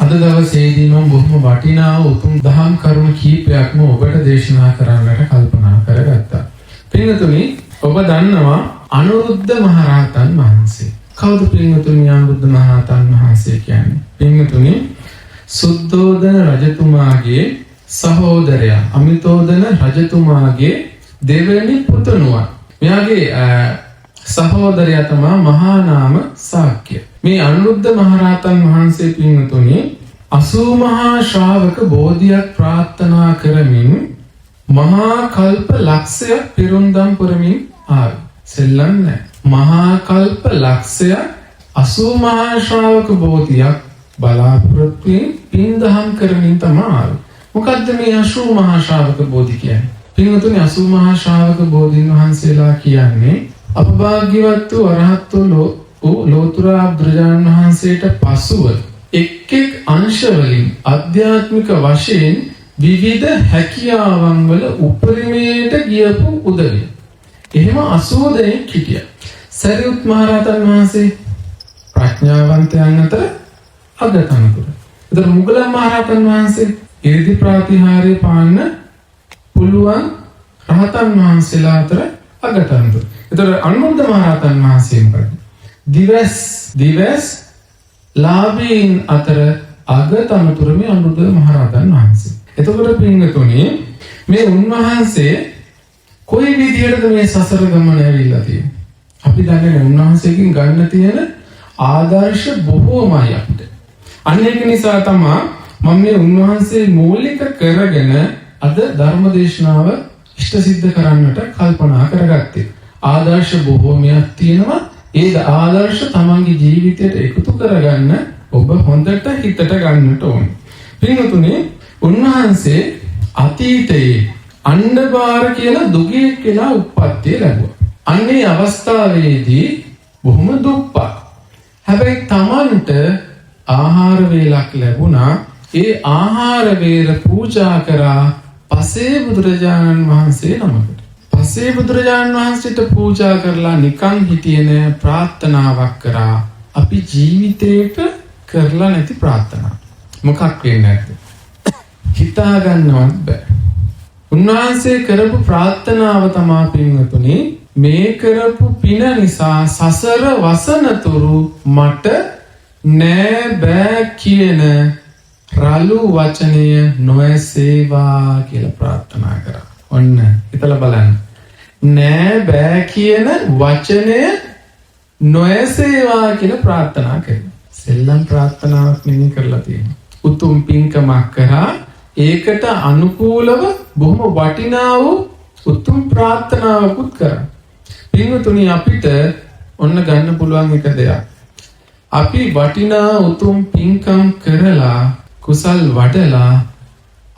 අද දවසේදී මම බොහොම වටිනා උතුම් දහම් කරුණු කීපයක්ම ඔබට දේශනා කරන්නට කල්පනා කරගත්තා. පින්වතුනි, ඔබ දන්නවා අනුරුද්ධ මහරහතන් වහන්සේ. කවුද පින්වතුනි අනුරුද්ධ මහරහතන් වහන්සේ කියන්නේ? පින්වතුනි, සුද්ධෝදන රජතුමාගේ සහෝදරයා, අමිතෝදන රජතුමාගේ දෙවෙනි පුතුණුවා. මෙයාගේ සහෝදරයා තමයි මහා නාම ශාක්‍ය. මේ අනුරුද්ධ මහරහතන් වහන්සේ පින්වතුනි 80 මහා ශ්‍රාවක බෝධියක් ප්‍රාර්ථනා කරමින් මහා කල්ප ලක්ෂයක් පිරුම්දම් පුරමින් ආවේ. සෙල්ලම් නැහැ. මහා කල්ප ලක්ෂයක් 80 මහා ශ්‍රාවක බෝධියක් බලාපොරොත්තු වෙමින් පින්දහම් කරමින් තමයි ආවේ. මොකද්ද මේ 80 මහා ශ්‍රාවක බෝධි කියන්නේ? පින්වතුනි, 80 මහා ශ්‍රාවක බෝධීන් වහන්සේලා කියන්නේ අපභාග්‍යවත් වූ අරහත් වූ ලෝතුරා බුදුරජාණන් වහන්සේට පසුව එක් එක් අංශවලින් ආධ්‍යාත්මික වශයෙන් විවිධ හැකියාවන් වල උපරිමයට ගියපු උදවිය. එහෙම 80 දෙනෙක් හිටියා. සරියුත් මහ රහතන් වහන්සේ ප්‍රඥාවන්තයන් අතර අගතනතුර. ඒතර මුගලන් මහ රහතන් වහන්සේ ඉරිදි ප්‍රාතිහාර්ය පාන්න පුළුවන් රහතන් වහන්සේලා අතර අගතනතුර. ඒතර අනුරුද්ධ මහ රහතන් වහන්සේ මොකද? දිවස් ලාභීන් අතර අගතනතුර මේ අනුරුද්ධ මහ රහතන් වහන්සේ. එතකොට පින්වතුනි, මේ උන්වහන්සේ කොයි විදිහටද මේ සසර ගමන ඇවිල්ලා තියෙන්නේ? අපි දන්නේ උන්වහන්සේකින් ගන්න තියෙන ආදර්ශ බොහෝමයි අපිට. අන්න ඒක නිසා තමයි මම මේ උන්වහන්සේ මූලික කරගෙන අද ධර්ම දේශනාව ඉෂ්ට සිද්ධ කරන්නට කල්පනා කරගත්තේ. ආදර්ශ බොහෝමයක් තියෙනවා. ඒ ආදර්ශ තමන්ගේ ජීවිතයට එකතු කරගන්න ඔබ හොඳට හිතට ගන්නට ඕනේ. පින්වතුනි, උන්වහන්සේ අතීතයේ අණ්ඩබාර කියලා දුගී කියලා උප්පත්තිය ලැබුවා. අන්නේ අවස්ථාවේදී බොහොම දුප්පත්. හැබැයි තමන්ට ආහාර වේලක් ලැබුණා. ඒ ආහාර වේල පූජා කරා පසේ බුදුරජාණන් වහන්සේ නමකට. පසේ බුදුරජාණන් වහන්සේට පූජා කරලා නිකන් හිටියේ නෑ, ප්‍රාර්ථනාවක් කරා. අපි ජීවිතේට කරලා නැති ප්‍රාර්ථනා. මොකක් වෙන්නේ නැද්ද? හිතා ගන්නවත් බෑ. උන්වහන්සේ කරපු ප්‍රාර්ථනාව තමයි පින්වතුනි, මේ කරපු පින නිසා සසර වසනතුරු මට නෑ බෑ කියන රළු වචනය නොඇසේවා කියලා ප්‍රාර්ථනා කරා. ඔන්න හිතලා බලන්න. නෑ බෑ කියන වචනය නොඇසේවා කියලා ප්‍රාර්ථනා කරනවා. සෙල්ලම් ප්‍රාර්ථනාවක් නෙමෙයි කරලා තියෙන්නේ. උතුම් පින්කමක් කරා ඒකට අනුකූලව බොහොම වටිනා වූ උතුම් ප්‍රාර්ථනාවකුත් කරා. පින්වතුනි, අපිට ඔන්න ගන්න පුළුවන් එක දෙයක්. අපි වටිනා උතුම් පින්කම් කරලා කුසල් වඩලා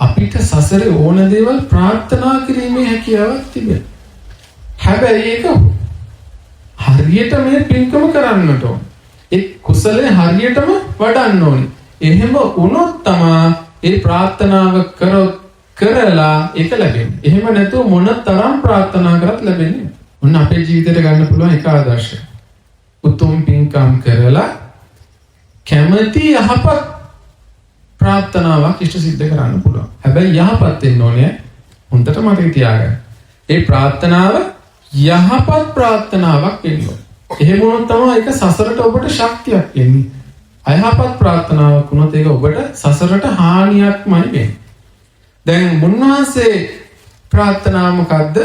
අපිට සසරේ ඕන දේවල් ප්‍රාර්ථනා කිරීමේ හැකියාවක් තිබෙනවා. හැබැයි ඒක හරියට මේ පින්කම කරන්නට ඕන. ඒ කුසලේ හරියටම වඩන්න ඕනේ. එහෙම වුණොත් තමයි ඒ ප්‍රාර්ථනාව කරලා ඒක ලැබෙන්නේ. එහෙම නැතුව මොන තරම් ප්‍රාර්ථනා කරත් ලැබෙන්නේ නැහැ. ඔන්න අපේ ජීවිතේට ගන්න පුළුවන් එක ආදර්ශයක්. උතුම් පින්කම් කරලා කැමැති යහපත් ප්‍රාර්ථනාවක් ඉෂ්ට සිද්ධ කරන්න පුළුවන්. හැබැයි යහපත් වෙන්න ඕනේ. හොඳට මතක තියාගන්න. ඒ ප්‍රාර්ථනාව යහපත් ප්‍රාර්ථනාවක් වෙන්න ඕනේ. එහෙම වුණොත් තමයි ඒක සසරට ඔබට ශක්තියක් එන්නේ. අයහපත් ප්‍රාර්ථනාවක් වුණොත් ඒක ඔබට සසරට හානියක්මයි වෙන්නේ. දැන් මුන්වහන්සේ ප්‍රාර්ථනා මොකද්ද?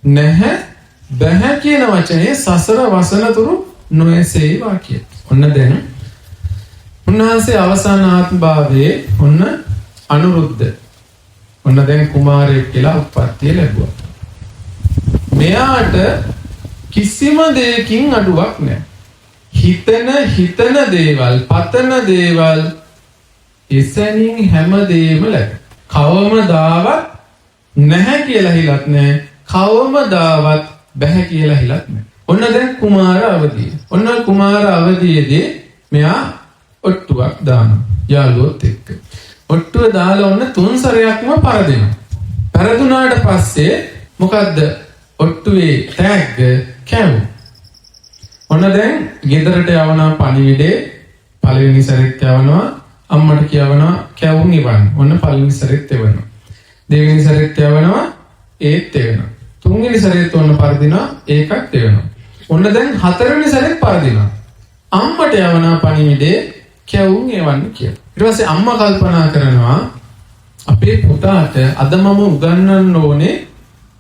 නැහැ බෑ කියන වචනේ සසර වසනතුරු නොඇසේවා කිය. ඔන්න දැන් උන්වහන්සේ අවසාන ආත්ම භාවයේ ඔන්න අනුරුද්ධ. ඔන්න දැන් කුමාරයෙක් කියලා උප්පත්තිය ලැබුවා. මෙයාට කිසිම දෙයකින් අඩුවක් නැහැ. හිතන දේවල්, පතන දේවල් එසැනින් හැමදේම ලැබෙනවා. කවමදාවත් නැහැ කියලා හිලත් නැහැ. කවමදාවත් බැහැ කියලා හිලත් නැහැ. ඔන්න දැන් කුමාර අවදිය. ඔන්න කුමාර අවදියේදී මෙයා ඔට්ටුවක් දානවා. යාළුවොත් එක්ක. ඔට්ටුව දාලා ඔන්න 3 සැරයක්ම පරදිනවා. පරදුනාට පස්සේ මොකද්ද? ඔට්ටුවේ ටැග් කැවුවා. ඔන්න දැන් ගෙදරට යවනවා පණිවිඩේ. පළවෙනි සැරේත් යවනවා. අම්මට කියවනවා කැවුම් ඉවන්න. ඔන්න පළවෙනි සැරේත් එවනවා. දෙවෙනි සැරේත් යවනවා ඒත් එවනවා. තුන්වෙනි සැරේත් ඔන්න පරදිනවා ඒකත් එවනවා. ඔන්න දැන් හතරවෙනි සැරේත් පරදිනවා. අම්මට යවනවා පණිවිඩේ කැවුම් එවන්න කියලා. ඊට පස්සේ අම්මා කල්පනා කරනවා අපේ පුතාට අද මම උගන්වන්න ඕනේ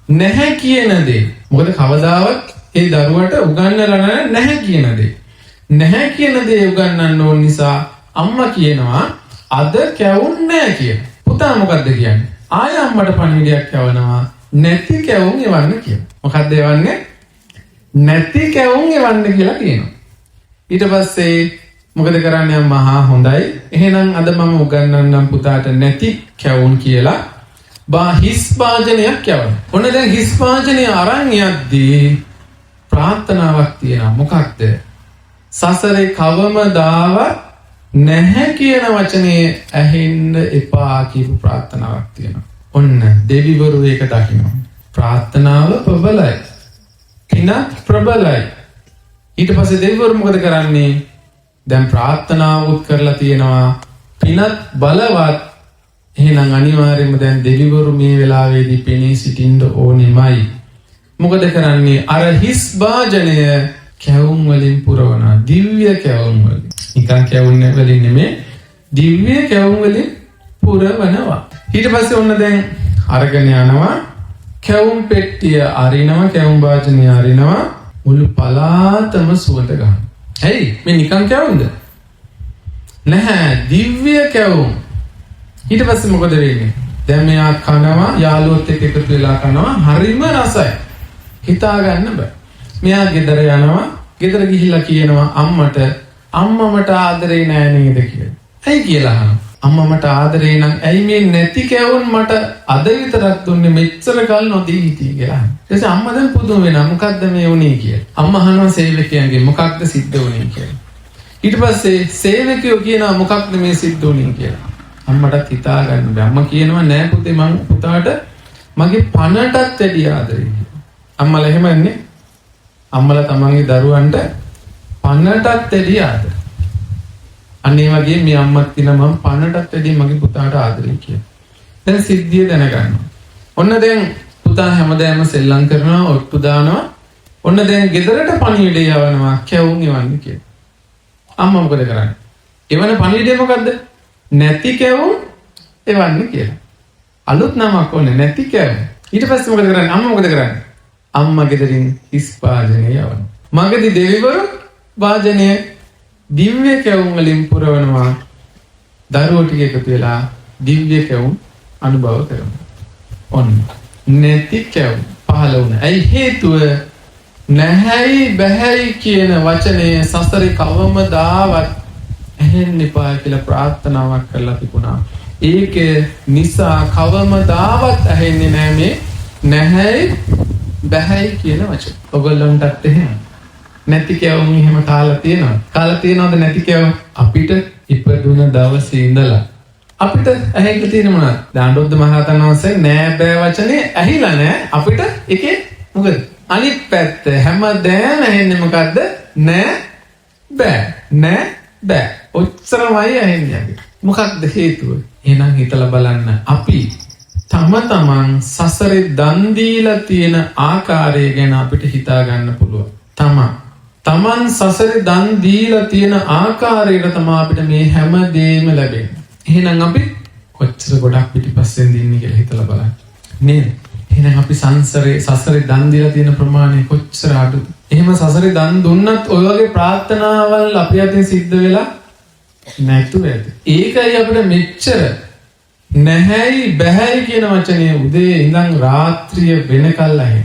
නැහැ කියන දේ. මොකද කවදාවත් ඒ දරුවට උගන්වලා නැහැ කියන දේ. නැහැ කියන දේ උගන්වන්න ඕන නිසා අම්මා කියනවා අද කැවුම් නැහැ කියලා. පුතා මොකද්ද කියන්නේ? ආය අම්මට පණිවිඩයක් යවනවා නැති කැවුම් එවන්න කියලා. මොකද්ද එවන්නේ? නැති කැවුම් එවන්න කියලා කියනවා. ඊට පස්සේ මොකද කරන්නේ අම්මා? හොඳයි. එහෙනම් අද මම උගන්වන්නම් පුතාට නැති කැවුම් කියලා හිස් වාජනයක් යවනවා. ඔන්න දැන් හිස් වාජනය අරන් යද්දී ප්‍රාර්ථනාවක් තියෙනවා. මොකක්ද? සසරේ කවමදාවත් නැහැ කියන වචනේ ඇහෙන්න එපා කියපු ප්‍රාර්ථනාවක් තියෙනවා. ඔන්න දෙවිවරු ඒක දකිනවා. ප්‍රාර්ථනාව ප්‍රබලයි. පින ප්‍රබලයි. ඊට පස්සේ දෙවිවරු මොකද කරන්නේ? දැන් ප්‍රාර්ථනාවුත් කරලා තියෙනවා. පිනත් බලවත්. එහෙනම් අනිවාර්යයෙන්ම දැන් දෙවිවරු මේ වෙලාවේදී පෙනී සිටින්න ඕනෙමයි. මොකද කරන්නේ? අර හිස් වාජනය කැවුම් වලින් පුරවන දිව්‍ය කැවුම් වලින්. නිකන් කැවුම් වලින් නෙමෙයි දිව්‍ය කැවුම් වලින් පුරවනවා. ඊට පස්සේ ඔන්න දැන් අරගෙන යනවා කැවුම් පෙට්ටිය අරිනවා කැවුම් වාජනය අරිනවා මුළු පලාතම සුවඳ ගන්නවා. ඇයි මේ නිකන් කැවුම්ද? නැහැ දිව්‍ය කැවුම්. ඊට පස්සේ මොකද වෙන්නේ? දැන් මෙයා කනවා යාළුවොත් එක්ක එකතු වෙලා කනවා හරිම රසයි. හිතා ගන්න බෑ. මෙයා ගෙදර යනවා. ගෙදර ගිහිල්ලා කියනවා අම්මට අම්මා මට ආදරේ නෑ නේද කියලා. ඇයි කියලා අහනවා. අම්මා මට ආදරේ නම් ඇයි මේ නැති කැවුම් මට අද විතරක් දුන්නේ මෙච්චර කල් නොදී හිටියේ කියලා. ඊට පස්සේ අම්මා දැන් පුදුම වෙනවා. මොකද්ද මේ වුනේ කියලා. අම්මා අහනවා සේවකයන්ගෙන් මොකක්ද සිද්ධ වුනේ කියලා. ඊට පස්සේ සේවකයෝ කියනවා මොකක්ද මේ සිද්ධ වුනේ කියලා. අම්මටත් හිතා ගන්න බෑ. අම්මා කියනවා නෑ පුතේ මං පුතාට මගේ පණටත් වැඩි ආදරේ කියලා. අම්මලා එහෙමන්නේ. අම්මලා තමන්ගේ දරුවන්ට පණටත් වැඩි ආදරේ. අන්න ඒ වගේ මේ අම්මත් කියන මම පණටත් වැඩි මගේ පුතාට ආදරේ කියලා. දැන් සිද්ධිය දැනගන්නවා. ඔන්න දැන් පුතා හැමදාම සෙල්ලම් කරනවා, ඔට්ටු දානවා. ඔන්න දැන් ගෙදරට පණිවිඩය යවනවා කැවුම් එවන්න කියලා. අම්මා මොකද කරන්නේ? එවන පණිවිඩය මොකද්ද? නැති කැවුම් එවන්න කියලා. අලුත් නමක් ඕනේ නැති කැවුම්. ඊට පස්සේ මොකද කරන්නේ? අම්මා මොකද කරන්නේ? අම්මා ගෙදරින් හිස් වාජනය යවනවා. මගදී දෙවිවරු වාජනය දිව්‍ය කැවුම් වලින් පුරවනවා. දරුවෝ ටික එකතු වෙලා දිව්‍ය කැවුම් අනුභව කරනවා. ඔන්න නැති කැවුම් පහළ වුණා. ඇයි හේතුව? නැහැයි බැහැයි කියන වචනේ සසරේ කවමදාවත් ඇහෙන්න එපා කියලා ප්‍රාර්ථනාවක් කරලා තිබුණා. ඒක නිසා කවමදාවත් ඇහෙන්නේ නැහැ මේ නැහැයි බැහැයි කියන වචන. ඔයගොල්ලන්ටත් එහෙම නැති කැවුම් එහෙම කාලා තියෙනවද? කාලා තියෙනවද නැති කැවුම්? අපිට ඉපදුන දවසේ ඉඳලා අපිට ඇහෙන්න තියෙන මොනවද? දාණ්ඩොද්ද මහරහතන් වහන්සේ නෑ බෑ වචනේ ඇහිලා නෑ. අපිට ඒකේ මොකද? අනිත් පැත්ත හැමදාම ඇහෙන්නේ මොකද්ද? නෑ බෑ නෑ බෑ. ඔච්චරමයි ඇහෙන්නේ අපි. මොකක්ද හේතුව? එහෙනම් හිතලා බලන්න අපි තමන් සසරේ දන් දීලා තියෙන ආකාරය ගැන අපිට හිතා ගන්න පුළුවන්. තමන් සසරේ දන් දීලා තියෙන ආකාරයට තමයි අපිට මේ හැම දෙයක්ම ලැබෙන්නේ. එහෙනම් අපි කොච්චර ගොඩක් පිටිපස්සෙන් දින්නේ කියලා හිතලා බලන්න. නේද? එහෙනම් අපි සසරේ දන් දීලා තියෙන ප්‍රමාණය කොච්චර අඩුද? එහෙම සසරේ දන් දුන්නත් ඔය වගේ ප්‍රාර්ථනාවල් අපි අතින් සිද්ධ වෙලා නැතුව ඇත. ඒකයි අපිට මෙච්චර නැහැයි බැහැයි කියන වචනේ උදේ ඉඳන් රාත්‍රිය වෙනකල් ඇහෙන.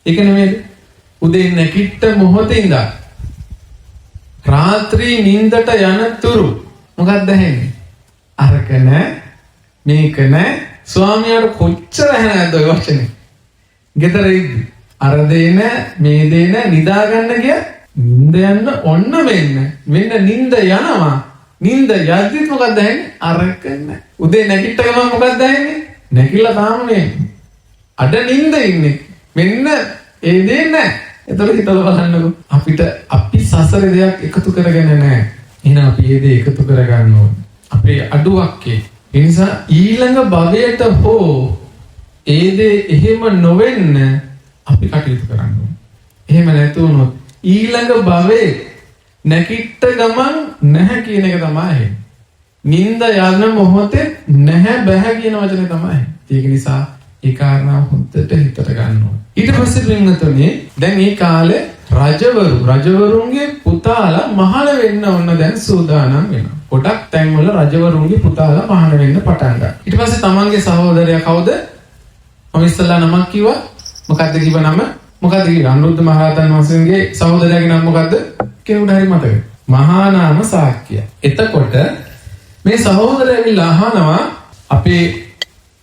ඒක නෙමෙයි උදේ නැගිට මොහොතේ ඉඳන් රාත්‍රී නිින්දට යනතුරු මොකක්ද ඇහෙන්නේ? අරක නෑ මේක නෑ. ස්වාමියාට කොච්චර ඇහෙනවද ඔය වචනේ? ගෙදර ඉද්දි අර දේ නෑ මේ දේ නෑ නිදා ගන්න ගිය නිින්ද යන්න ඔන්න මෙන්න නිින්ද යනවා. නිින්ද යද්දිත් මොකක්ද ඇහෙන්නේ? අරක නෑ. උදේ නැගිට ගමන් මොකක්ද ඇහෙන්නේ? නැගිලා තාම මේ අඩ නිින්ද ඉන්නේ. මෙන්න ඒ දේ නෑ. එතකොට හිතලා බලන්නකෝ අපි සසරේ දෙයක් එකතු කරගෙන නැහැ. එහෙනම් අපි මේ දේ එකතු කරගන්න ඕනේ. අපේ අඩුවක් ඒ නිසා ඊළඟ භවයට හෝ ඒ දේ එහෙම නොවෙන්න අපි කටයුතු කරන්න ඕනේ. එහෙම නැතු වුණොත් ඊළඟ භවයේ නැකිට ගමන් නැහැ කියන එක තමයි. නින්ද යන මොහොතේ නැහැ බෑ කියන වචනේ තමයි. ඒක නිසා ඒ කාරණාව හොඳට හිතට ගන්න ඕනේ. ඊට පස්සේ පින්වතුනි දැන් මේ කාලේ රජවරුන්ගේ පුතාලා මහාන වෙන්න ඕන දැන් සූදානම් වෙනවා. ගොඩක් තැන්වල රජවරුන්ගේ පුතාලා මහාන වෙන්න පටන් ගන්නවා. ඊට පස්සේ තමන්ගේ සහෝදරයා කවුද? මම ඉස්සල්ලා නමක් කිව්වා. මොකද්ද කිව්ව නම? මොකද්ද කිව්වා? අනුරුද්ධ මහරහතන් වහන්සේගේ සහෝදරයාගේ නම මොකද්ද? කෙනෙකුට හරි මතකද? මහා නාම සාක්‍ය. එතකොට මේ සහෝදරයවිලා අහනවා අපේ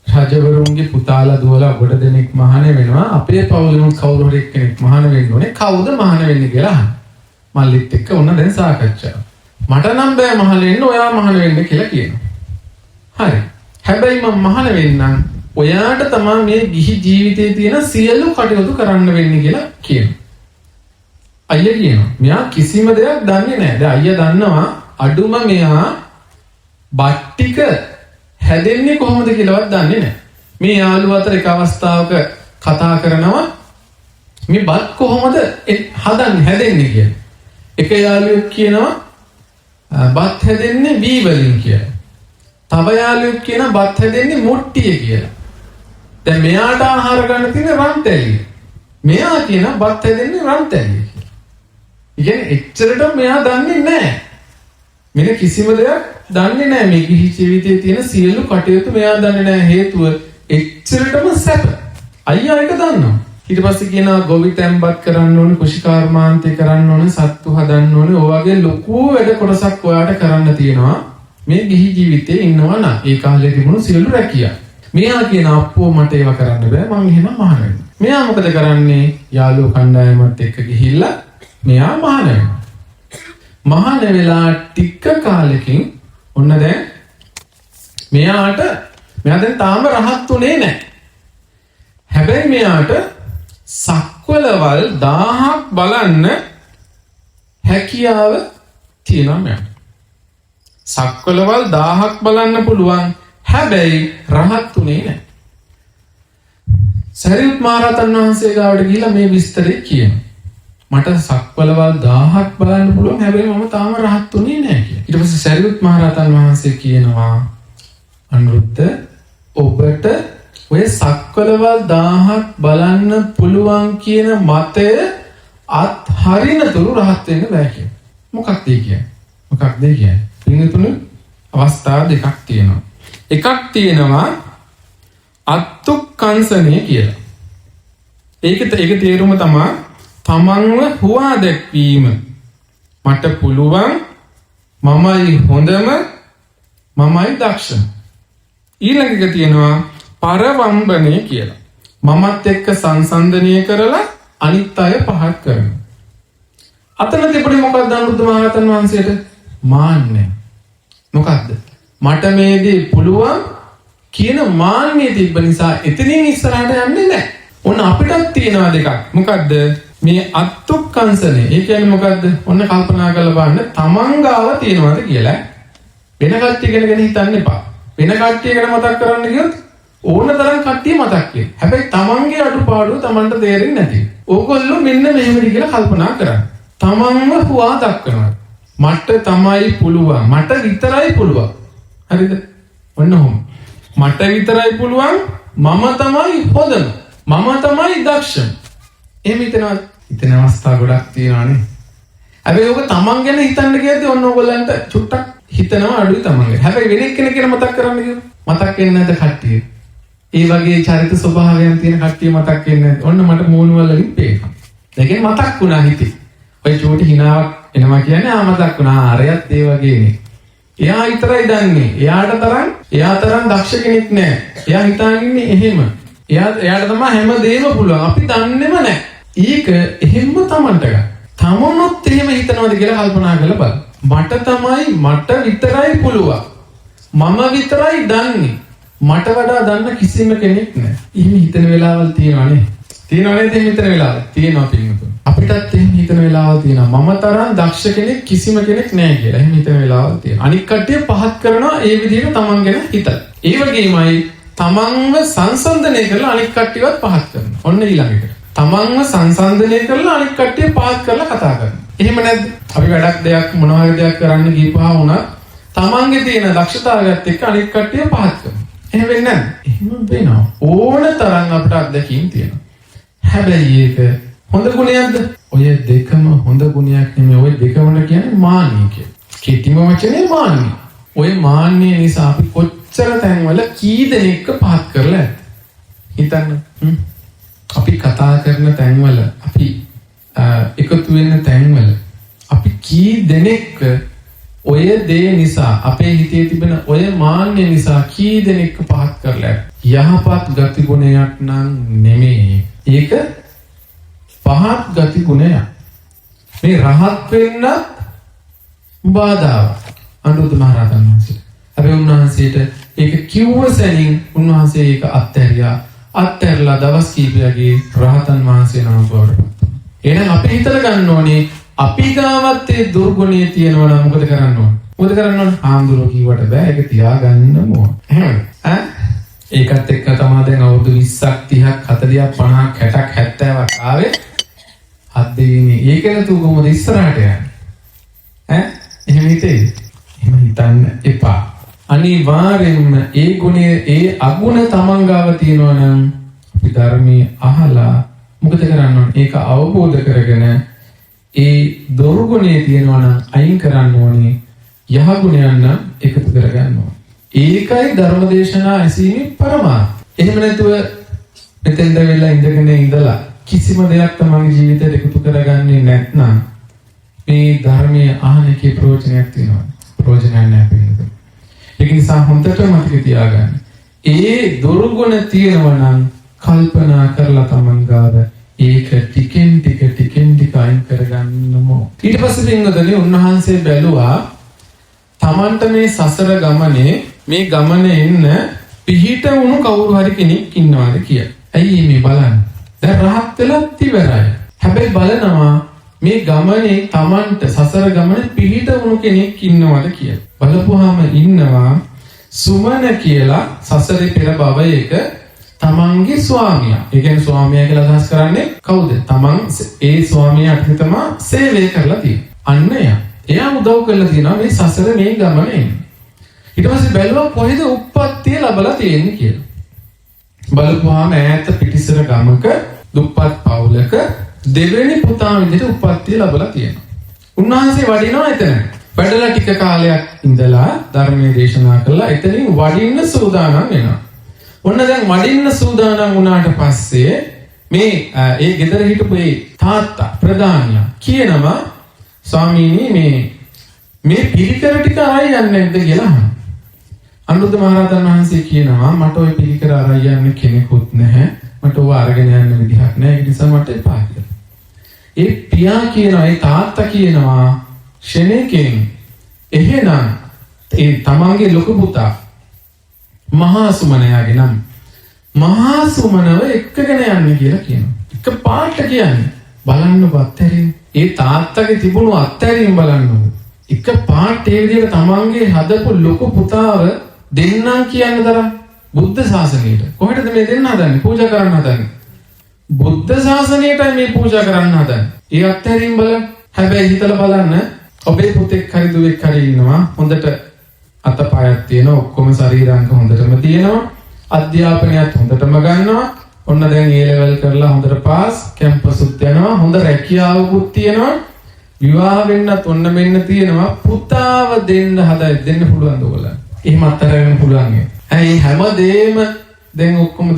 රජවරුන්ගේ පුතාලා දුවලා ගොඩ දෙනෙක් මහාන වෙනවා. අපේ පවුලෙන් කවුරු හරි කෙනෙක් මහාන වෙන්න ඕනේ. කවුද මහාන වෙන්නේ කියලා අහනවා. මල්ලිත් එක්ක ඔන්න දැන් සාකච්ඡාව. මට නම් බෑ මහාන වෙන්න, ඔයා මහාන වෙන්න කියලා කියනවා. හරි. හැබැයි මම මහාන වෙන්නම්. ඔයාට තමයි මේ ගිහි ජීවිතයේ තියෙන සියලු කටයුතු කරන්න වෙන්නේ කියලා කියනවා. අයියා කියනවා මෙයා කිසිම දෙයක් දන්නේ නැහැ. දැන් අයියා දන්නවා අඩුම මෙයා බත් ටික හැදෙන්නේ කොහොමද කියලාවත් දන්නේ නැහැ. මේ යාළුවා අතර එක අවස්ථාවක කතා කරනවා මේ බත් කොහොමද හැදෙන්නේ කියලා. එක යාළුවෙක් කියනවා බත් හැදෙන්නේ වී වලින් කියලා. තව යාළුවෙක් කියනවා බත් හැදෙන්නේ මොට්ටිය කියලා. දැන් මෙයාට ආහාර ගන්න තියෙන රන්තැලිය. මෙයා කියනවා බත් හැදෙන්නේ රන්තැලිය කියලා. ඉතින් එච්චරට මෙයා දන්නේ නැහැ. මෙන්න කිසිම දෙයක් දන්නේ නැහැ. මේ ගිහි ජීවිතයේ තියෙන සියලු කටයුතු මෙයා දන්නේ නැහැ. හේතුව එච්චරටම සැප. අයියා ඒක දන්නවා. ඊට පස්සේ කියනවා ගොවි තැම්පත් කරන්න ඕනේ, කුෂිකාර්මාන්තය කරන්න ඕනේ, සත්තු හදන්න ඕනේ. ඔය වගේ ලොකු වැඩ කොටසක් ඔයාට කරන්න තියෙනවා. මේ ගිහි ජීවිතේ ඉන්නවා නම් ඒ කාලේ තිබුණු සියලු රැකියා. මෙයා කියන අප්පෝ මට ඒවා කරන්න බෑ. මං එහෙනම් මහාන වෙනවා. මෙයා මොකද කරන්නේ? යාළුවෝ කණ්ඩායමත් එක්ක ගිහිල්ලා මෙයා මහාන වෙනවා. මහාන වෙලා ටික කාලෙකින් ඔන්න දැන් මෙයා දැන් තාම රහත් උනේ නැහැ. හැබැයි මෙයාට සක්වලවල් 1000ක් බලන්න හැකියාව තියෙනවා මෙයාට. සක්වලවල් 1000ක් බලන්න පුළුවන්. හැබැයි රහත් උනේ නැහැ. සරියුත් මහරහතන් වහන්සේ ගාවට ගිහිල්ලා මේ විස්තරේ කියනවා. මට සක්වලවල් 1000ක් බලන්න පුළුවන්. හැබැයි මම තාම රහත් උනේ නැහැ කියලා. ඊට පස්සේ සරියුත් මහරහතන් වහන්සේ කියනවා අනුරුද්ධ ඔබට ඔය සක්වලවල් 1000ක් බලන්න පුළුවන් කියන මතය අත්හරිනතුරු රහත් වෙන්න බෑ කියලා. මොකක්ද ඒ කියන්නේ? මොකක්ද ඒ කියන්නේ? පින්තුණු අවස්ථා දෙකක් තියෙනවා. එකක් තියෙනවා අත්තුක්කංශනය කියලා. ඒක තේරුම තමයි තමන්ව හුවා දැක්වීම. මට පුළුවන්, මමයි හොඳම, මමයි දක්ෂම. ඊළඟ එක තියෙනවා පරවම්බනය කියලා. මමත් එක්ක සංසන්දනය කරලා අනිත් අය පහත් කරනවා. අතන තිබුණේ මොකක්ද අනුරුද්ධ මහරහතන් වහන්සේට? මාන්නය. මොකක්ද? මට මේ දේ පුළුවන් කියන මාන්නය තිබ්බ නිසා එතනින් ඉස්සරහට යන්නේ නැහැ. ඔන්න අපිටත් තියෙනවා දෙකක්. මොකද්ද? මේ අත්තුක්කංශනේ. ඒ කියන්නේ මොකද්ද? ඔන්න කල්පනා කරලා බලන්න තමන් ගාව තියෙනවද කියලා. වෙන කට්ටිය ගැන හිතන්න එපා. වෙන කට්ටිය ගැන මතක් කරන්න ගියොත් ඕන තරම් කට්ටිය මතක් වෙයි. හැබැයි තමන්ගේ අඩුපාඩුව තමන්ට තේරෙන්නේ නැති. ඕගොල්ලෝ මෙන්න මෙහෙමද කියලා කල්පනා කරන්න. තමන්ව හුවා දක්වනවා. මට තමයි පුළුවන්. මට විතරයි පුළුවන්. හරිද? ඔන්න ඔහොම. මට විතරයි පුළුවන්. මම තමයි හොඳම. මම තමයි දක්ෂම. එහෙම හිතන අවස්ථා ගොඩක් තියෙනවානේ. හැබැයි ඔබ තමන් ගැන හිතන්න කියද්දී ඔන්න ඔයගොල්ලන්ට චුට්ටක් හිතනවා අඩුයි තමන් ගැන. හැබැයි වෙන එක්කෙනෙක් ගැන මතක් කරන්න කියමු. මතක් වෙන්නේ නැද්ද කට්ටිය? ඒ වගේ චරිත ස්වභාවයන් තියෙන කට්ටිය මතක් වෙන්නේ නැද්ද? ඔන්න මට මූණු වලින් පේනවා. දැන් මතක් වුණා හිතේ. ඔය චූටි හිනාවක් එනවා කියන්නේ මතක් වුණා. ආරයත් ඒ වගේනේ. එයා විතරයි දන්නේ. එයා තරම් දක්ෂ කෙනෙක් නෑ. එයා හිතාන්නේ එහෙම. එයාට තමයි හැම දෙයක්ම පුළුවන්. අපි දන්නේම නෑ. ඒක එහෙම්ම තමන්ට ගන්න. තමනුත් එහෙම හිතනවාද කියලා කල්පනා කරලා බලන්න. මට විතරයි පුළුවන්. මම විතරයි දන්නේ. මට වඩා දන්න කිසිම කෙනෙක් නෑ. එහෙම හිතන වෙලාවල් තියෙනවනේ. තියෙනවනේ එහෙම හිතන වෙලාවල්. තියෙනවා පිළිගන්න. අපිටත් එහෙම හිතන වෙලාවල් තියෙනවා. මම තරම් දක්ෂ කෙනෙක් කිසිම කෙනෙක් නැහැ කියලා. එහෙම හිතන වෙලාවල් තියෙනවා. අනික් කට්ටිය පහත් කරනවා ඒ විදිහට තමන් ගැන හිතලා. ඒ වගේමයි තමන්ව සංසන්දනය කරලා අනික් කට්ටියවත් පහත් කරනවා. ඔන්න ඊළඟට. තමන්ව සංසන්දනය කරලා අනික් කට්ටිය පහත් කරලා කතා කරනවා. එහෙම නැද්ද? අපි වැඩක් දෙයක් මොනවා හරි දෙයක් කරන්න ගිහපුවා වුණා තමන්ගේ තියෙන දක්ෂතාවයත් එක්ක අනික් කට්ටිය පහත් කරනවා. එහෙම වෙන්නේ නැද්ද? එහෙම වෙනවා. ඕන තරම් අපිට අත්දැකීම් තියෙනවා. හැබැයි ඒක හොඳ ගුණයක්ද? ඔය දෙකම හොඳ ගුණයක් නෙමෙයි. ඔය දෙකම කියන්නේ මාන්නය කියලා. කෙටිම වචනේ මාන්නය. ඔය මාන්නය නිසා අපි කොච්චර තැන්වල කී දෙනෙක්ව පහත් කරලා ඇද්ද? හිතන්න. අපි කතා කරන තැන්වල අපි එකතු වෙන තැන්වල අපි කී දෙනෙක්ව ඔය දේ නිසා අපේ හිතේ තිබෙන ඔය මාන්නය නිසා කී දෙනෙක්ව පහත් කරලා යහපත් ගති ගුණයක් නම් නෙමෙයි. ඒක පහත් ගති ගුණයක්. මේ රහත් වෙන්නත් බාධාවක්. අනුරුද්ධ මහ රහතන් වහන්සේ. හැබැයි උන්වහන්සේට ඒක කිව්ව සැනින් උන්වහන්සේ ඒක අත්හැරියා. අත්හැරලා දවස් කීපයකදී රහතන් වහන්සේ නම බවට පත් වුණා. එහෙනම් අපි හිතලා ගන්න ඕනේ අපි ගාවත් ඒ දුර්ගුණය තියෙනවා නම් මොකද කරන්න ඕනේ? මොකද කරන්න ඕනේ? ආම්දුරෝ කිව්වට බෑ ඒක තියාගන්න ඕන. එහෙමද? ඒකත් එක්ක තමයි දැන් අවුරුදු 20ක් 30ක් 40ක් 50ක් 60ක් 70ක් ආවේ. හත් දෙවියනේ ඒකන තු කොහොමද ඉස්සරහට යන්නේ? එහෙම හිතේද? එහෙම හිතන්න එපා. අනිවාර්යෙන්ම ඒ ගුණය ඒ අගුණ තමන් ගාව තියෙනවා නම් අපි ධර්මයේ අහලා මොකද කරන්න ඕනේ? ඒක අවබෝධ කරගෙන ඒ දුර්ගුණය තියෙනවා නම් අයින් කරන්න ඕනේ. යහ ගුණයන් නම් එකතු කරගන්න ඕනේ. ඒකයි ධර්මදේශනා ඇසීමේ පරමාර්ථය. එහෙම නැතුව මෙතෙන්ද වෙලා ඉඳගෙන ඉඳලා කිසිම දෙයක් තමන්ගේ ජීවිතයට එකතු කරගන්නේ නැත්නම් මේ ධර්මයේ අහන එකේ ප්‍රයෝජනයක් තියෙනවා. ප්‍රයෝජනයක් නැහැ පිළිගන්න. ඒක නිසා හොඳට මතක තියාගන්න. ඒ දුර්ගුණ තියෙනවා නම් කල්පනා කරලා තමන් ගාව ඒක ටිකෙන් ටික අයින් කරගන්නම. ඊට පස්සේ පින්වතුනි උන්වහන්සේ බැලුවා තමන්ට මේ සසර ගමනේ මේ ගමනේ ඉන්න පිහිට වුණු කවුරු හරි කෙනෙක් ඉන්නවාද කියලා. ඇයි මේ බලන්න? දැන් රහත් වෙලත් ඉවරයි. හැබැයි බලනවා මේ ගමනේ තමන්ට සසර ගමනේ පිහිට වුණු කෙනෙක් ඉන්නවාද කියලා. බලපුවාම ඉන්නවා සුමන කියලා සසරේ පෙර භවයක තමන්ගේ ස්වාමියා. ඒ කියන්නේ ස්වාමියා කියලා අදහස් කරන්නේ කවුද? තමන් ඒ ස්වාමියාට තමයි සේවය කරලා තියෙන්නේ. අන්න එයා උදව් කරලා තියෙනවා මේ සසර මේ ගමනේ. ඊට පස්සේ බැලුවා කොහෙද උප්පත්තිය ලැබලා තියෙන්නේ කියලා. බලපුවාම ඈත පිටිසර ගමක දුප්පත් පවුලක දෙවෙනි පුතා විදිහට උප්පත්තිය ලැබලා තියෙනවා. උන්වහන්සේ වඩිනවා එතන. වැඩලා ටික කාලයක් ඉඳලා ධර්මයේ දේශනා කළා. එතනින් වඩින්න සූදානම් වෙනවා. ඔන්න දැන් වඩින්න සූදානම් වුණාට පස්සේ මේ ඒ ගෙදර හිටපු ඒ තාත්තා ප්‍රධානියා කියනවා ස්වාමීනි මේ පිළිකර ටික ආයෙ යන්නේ නැද්ද කියලා අහනවා. අනුරුද්ධ මහ රහතන් වහන්සේ කියනවා මට ওই පිළිකර ආයෙ යන්න කෙනෙකුත් නැහැ. මට ඕවා අරගෙන යන්න විදිහක් නැහැ. ඒ නිසා මට එපා කියලා. ඒ පියා කියනවා ඒ තාත්තා කියනවා ෂෙනෙකින් එහෙනම් ඒ තමන්ගේ ලොකු පුතා මහා සුමනයාගේ නම් මහා සුමනව එක්කගෙන යන්න කියලා කියනවා. එක පාට කියන්නේ බලන්න අත්හැරීම. ඒ තාත්තගේ තිබුණු අත්හැරීම බලන්න. එක පාට ඒ විදිහට තමන්ගේ හදපු ලොකු පුතාව දෙන්නම් කියන තරම් බුද්ධ ශාසනයට කොහෙටද මේ දෙන්න හදන්නේ? පූජා කරන්න හදන්නේ. බුද්ධ ශාසනයටයි මේ පූජා කරන්න හදන්නේ. ඒ අත්හැරීම බලන්න. හැබැයි හිතලා බලන්න ඔබේ පුතෙක් හරි දුවෙක් හරි ඉන්නවා හොඳට අතපයක් තියෙනවා ඔක්කොම ශරීරාංග හොඳටම තියෙනවා අධ්‍යාපනයත් හොඳටම ගන්නවා ඔන්න දැන් A level කරලා හොඳට පාස් කැම්පස්ුත් යනවා හොඳ රැකියාවකුත් තියෙනවා විවාහ වෙන්නත් ඔන්න මෙන්න තියෙනවා පුතාව දෙන්න පුළුවන්ද ඔයගොල්ලන් එහෙම අත්හැරගෙන පුළුවන් ඒ හැමදේම දැන් ඔක්කොම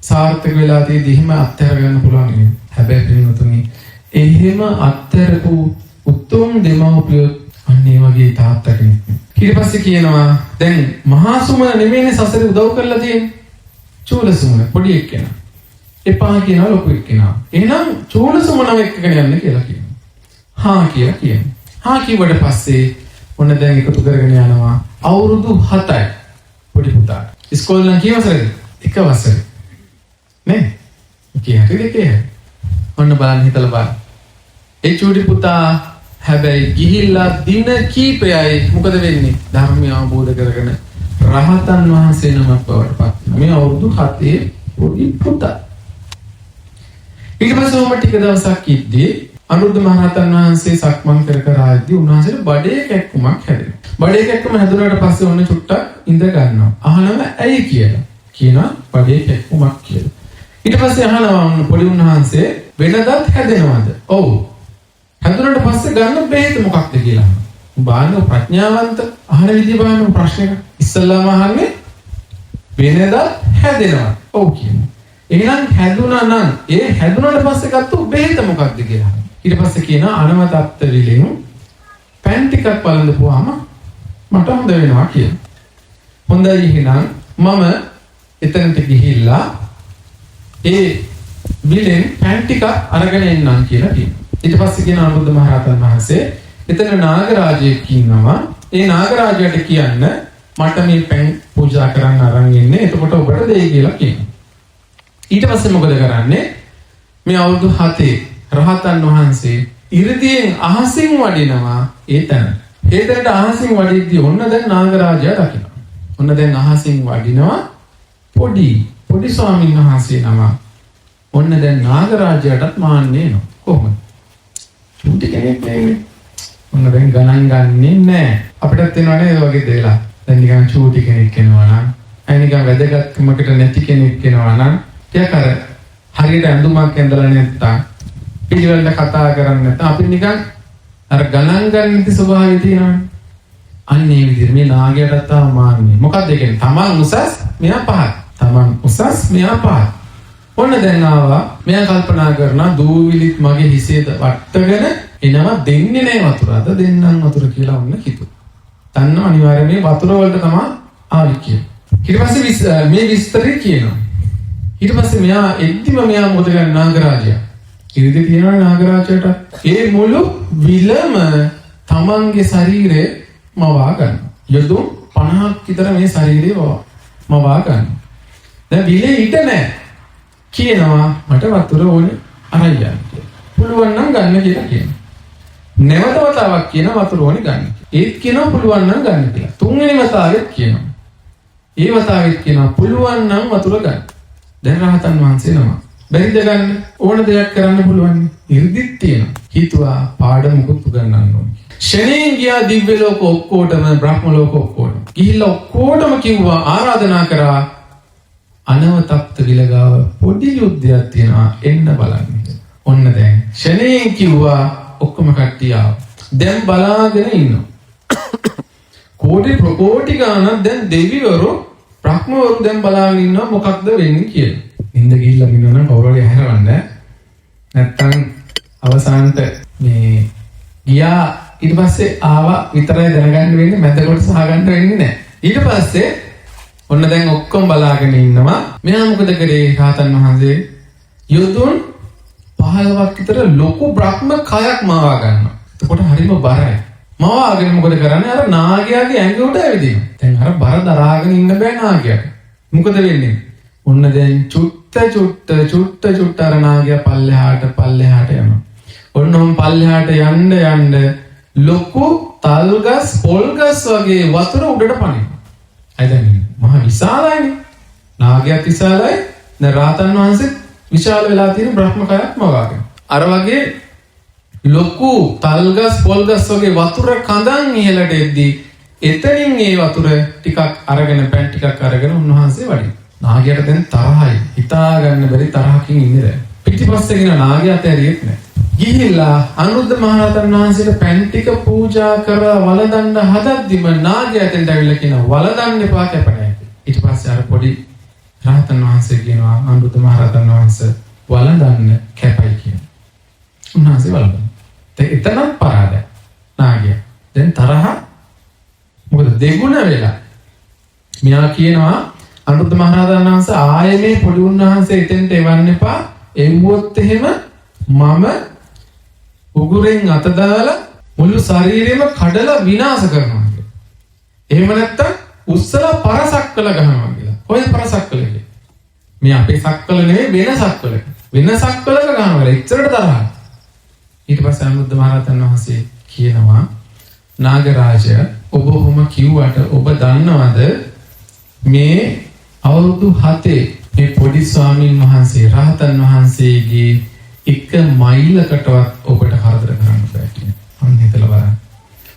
සාර්ථක වෙලා තියෙදි එහෙම අත්හැරගන්න පුළුවන් නේ හැබැයි පින්වතුනි එහෙම අත්හැරපු උතුම් දෙමව්පියෝ අන්න ඒ වගේ තාත්තා කෙනෙක්. ඊට පස්සේ කියනවා දැන් මහා සුමන නෙමෙයිනේ සසරේ උදව් කරලා තියෙන්නේ. චූල සුමන පොඩි එක්කෙනා. එපා කියනවා ලොකු එක්කෙනා. එහෙනම් චූල සුමනව එක්කගෙන යන්න කියලා කියනවා. හා කියලා කියනවා. හා කිව්වට පස්සේ ඔන්න දැන් එකතු කරගෙන යනවා. අවුරුදු 7යි පොඩි පුතා. ඉස්කෝලේ නම් කී වසරේද? එක වසරේ. නේ? කී හරි දෙකේ. ඔන්න බලන්න හිතලා බලන්න. ඒ චූටි පුතා හැබැයි ගිහිල්ලා දින කීපයයි මොකද වෙන්නේ? ධර්මය අවබෝධ කරගෙන රහතන් වහන්සේ නමක් බවට පත් වෙනවා. මේ අවුරුදු 7 පොඩි පුතා. ඊට පස්සේ ඔහොම ටික දවසක් ඉද්දී අනුරුද්ධ මහ රහතන් වහන්සේ සක්මන් කර කර ආද්දී උන්වහන්සේට බඩේ කැක්කුමක් හැදෙනවා. බඩේ කැක්කුම හැදුනාට පස්සේ ඔන්න චුට්ටක් ඉඳ ගන්නවා. අහනවා ඇයි කියලා. කියනවා බඩේ කැක්කුමක් කියලා. ඊට පස්සේ අහනවා පොඩි උන්වහන්සේ වෙනදත් හැදෙනවද? ඔව්. හැදුනට පස්සේ ගන්න බෙහෙත මොකක්ද කියලා. බාහන ප්‍රඥාවන්ත අහන විදිය බාහන ප්‍රශ්නයක ඉස්සල්ලාම අහන්නේ වෙනදත් හැදෙනවා. ඔව් කියනවා. එහෙනම් හැදුනා නම් ඒ හැදුනට පස්සේ ගත්ත බෙහෙත මොකක්ද කියලා. ඊට පස්සේ කියනවා අනවතත්ත විලෙන් පෑන් ටිකක් බලඳපුවාම මට හොඳ වෙනවා කියලා. හොඳයි එහෙනම් මම එතනට ගිහිල්ලා ඒ විලෙන් පෑන් ටික අරගෙන එන්නම් කියලා කියනවා. ඊට පස්සේ කියන අනුරුද්ධ මහ රහතන් වහන්සේ එතන නාගරාජයෙක් ඉන්නවා. ඒ නාගරාජයාට කියන්න මට මේ පෑන් පූජා කරන්න අරන් ඉන්නේ. එතකොට ඔබට දෙයි කියලා කියනවා. ඊට පස්සේ මොකද කරන්නේ? මේ අවුරුදු 7 රහතන් වහන්සේ ඉරිදීන් අහසින් වඩිනවා ඒතන. ඒතනට අහසින් වඩිද්දී ඔන්න දැන් නාගරාජයා දකිනවා. ඔන්න දැන් අහසින් වඩිනවා පොඩි ස්වාමීන් වහන්සේ නම. ඔන්න දැන් නාගරාජයාටත් මාන්නේ එනවා. කොහොමද? චුටි කෙනෙක් නෙවෙයි. ඔන්න දැන් ගණන් ගන්නේ නැහැ. අපිටත් එනවනේ ඒ වගේ දේලා. දැන් නිකන් චුටි කෙනෙක් එනවා නම්, අය නිකන් වැදගත්කමකට නැති කෙනෙක් එනවා නම්, ටිකක් අර හරියට ඇඳුමක් ඇඳලා නැත්තම්, පිළිවෙලට කතා කරන්නේ නැත්තම් අපි නිකන් අර ගණන් ගන්න නැති ස්වභාවය තියෙනවනේ. අන්න ඒ විදිහට මේ නාගයටත් තාම මාන්නේ. මොකක්ද ඒ කියන්නේ? තමන් උසස්, මෙයා පහත්. තමන් උසස්, මෙයා පහත්. ඔන්න දැන් ආවා. මෙයා කල්පනා කරනවා දූවිලිත් මගේ හිසේද වට්ටගෙන එනවා දෙන්නේ නැහැ වතුර. අද දෙන්නම් වතුර කියලා ඔන්න හිතුවා. දන්නව අනිවාර්යයෙන් මේ වතුර වලට තමයි ආවි කියන්නේ. ඊට පස්සේ මේ විස්තරය කියනවා. ඊට පස්සේ මෙයා එද්දිම මෙයා මොකද ගන්න නාගරාජයා. ඉරිදි කියනවා නාගරාජයට ඒ මුළු විලම තමන්ගේ ශරීරේ මවා ගන්න. යොදුන් 50ක් විතර මේ ශරීරේ මවා ගන්න. දැන් විලේ හිට නැහැ. කියනවා මට වතුර ඕනේ අරන් යන්න. පුළුවන් නම් ගන්න කියලා කියනවා. නැවත වතාවක් කියනවා වතුර ඕනේ ගන්න. ඒත් කියනවා පුළුවන් නම් ගන්න කියලා. තුන්වෙනි වතාවෙත් කියනවා. ඒ වතාවෙත් කියනවා පුළුවන් නම් වතුර ගන්න. දැන් රහතන් වහන්සේ නම. බැරිද ගන්න? ඕන දෙයක් කරන්න පුළුවන්. ඉර්ධිත් තියෙනවා. හිතුවා පාඩමකුත් උගන්වන්න ඕනේ. ශරණෙන් ගියා දිව්‍ය ලෝක ඔක්කොටම බ්‍රහ්ම ලෝක ඔක්කොටම. ගිහිල්ලා ඔක්කොටම කිව්වා ආරාධනා කරා අනවතප්ත විලගාව පොඩි යුද්ධයක් තියෙනවා එන්න බලන්න. ඔන්න දැන් ශරණෙන් කිව්වා ඔක්කොම කට්ටිය ආවා. දැන් බලාගෙන ඉන්නවා. කෝටි ප්‍රකෝටි ගානක් දැන් දෙවිවරු බ්‍රහ්මවරු දැන් බලාගෙන ඉන්නවා මොකක්ද වෙන්නේ කියලා. නින්ද ගිහිල්ලා ඉන්නවනම් කවුරු හරි හැරවන්න. නැත්තම් අවසානට මේ ගියා ඊට පස්සේ ආවා විතරයි දැනගන්න වෙන්නේ මැද කොටස අහගන්න වෙන්නේ නැහැ. ඊට පස්සේ ඔන්න දැන් ඔක්කොම බලාගෙන ඉන්නවා. මෙයා මොකද කරේ? රහතන් වහන්සේ යොදුන් 15ක් විතර ලොකු බ්‍රහ්ම කයක් මවා ගන්නවා. එතකොට හරිම බරයි. මවාගෙන මොකද කරන්නේ? අර නාගයාගේ ඇඟ උඩ ඇවිදිනවා. දැන් අර බර දරාගෙන ඉන්න බෑ නාගයාට. මොකද වෙන්නේ? ඔන්න දැන් චුට්ට අර නාගයා පල්ලෙහාට යනවා. ඔන්නෝම් පල්ලෙහාට යන්න ලොකු තල්ගස් පොල්ගස් වගේ වතුර උඩට පනිනවා. දැන් මහ විශාලයිනේ. නාගයාත් විශාලයි. දැන් රාතන් වහන්සේ විශාල වෙලා තියෙන බ්‍රහ්මකයක් මවාගෙන. අර වගේ ලොකු තල්ගස් පොල්ගස් වගේ වතුර කඳන් ඉහළට එද්දී එතනින් ඒ වතුර ටිකක් අරගෙන පෑන් ටිකක් අරගෙන උන්වහන්සේ වඩිනවා. නාගයාට දැන් තරහයි. හිතා ගන්න බැරි තරහකින් ඉන්නේ දැන්. පිටිපස්සේ ගින නාගයාට ඇරියෙත් නැහැ. ගිහිල්ලා අනුරුද්ධ මහ රහතන් වහන්සේට පෑන් ටික පූජා කරලා වළඳන්න හදද්දිම නාගයාට ඇවිල්ලා කියනවා වළඳන්න එපා කැප නැහැ. ඊට පස්සේ අර පොඩි රහතන් වහන්සේ කියනවා අනුරුද්ධ මහ රහතන් වහන්සේ වළඳන්න කැපයි කියනවා. උන්වහන්සේ වළඳනවා. එතනත් පරාදයි නාගයා. දැන් තරහ මොකද දෙගුණ වෙලා. මෙයා කියනවා අනුරුද්ධ මහ රහතන් වහන්සේ ආයේ මේ පොඩි උන්වහන්සේ එතෙන්ට එවන්න එපා. එව්වොත් එහෙම මම උගුරෙන් අත දාලා මුළු ශරීරෙම කඩලා විනාශ කරනවා කියලා. එහෙම නැත්තම් උස්සලා පරසක්කල ගහනවා කියලා. කොයි පරසක්කලද? මේ අපේ සක්කල නෙවෙයි වෙන සක්කල. වෙන සක්කලක ගහනවා. එච්චරට තරහයි. ඊට පස්සේ අනුරුද්ධ මහරහතන් වහන්සේ කියනවා නාගරාජ ඔබ ඔහොම කිව්වට ඔබ දන්නවද මේ අවුරුදු 7 මේ පොඩි ස්වාමීන් වහන්සේ රහතන් වහන්සේගේ එක මයිලකටවත් ඔබට කරදර කරන්න බෑ කියලා. අන්න හිතලා බලන්න.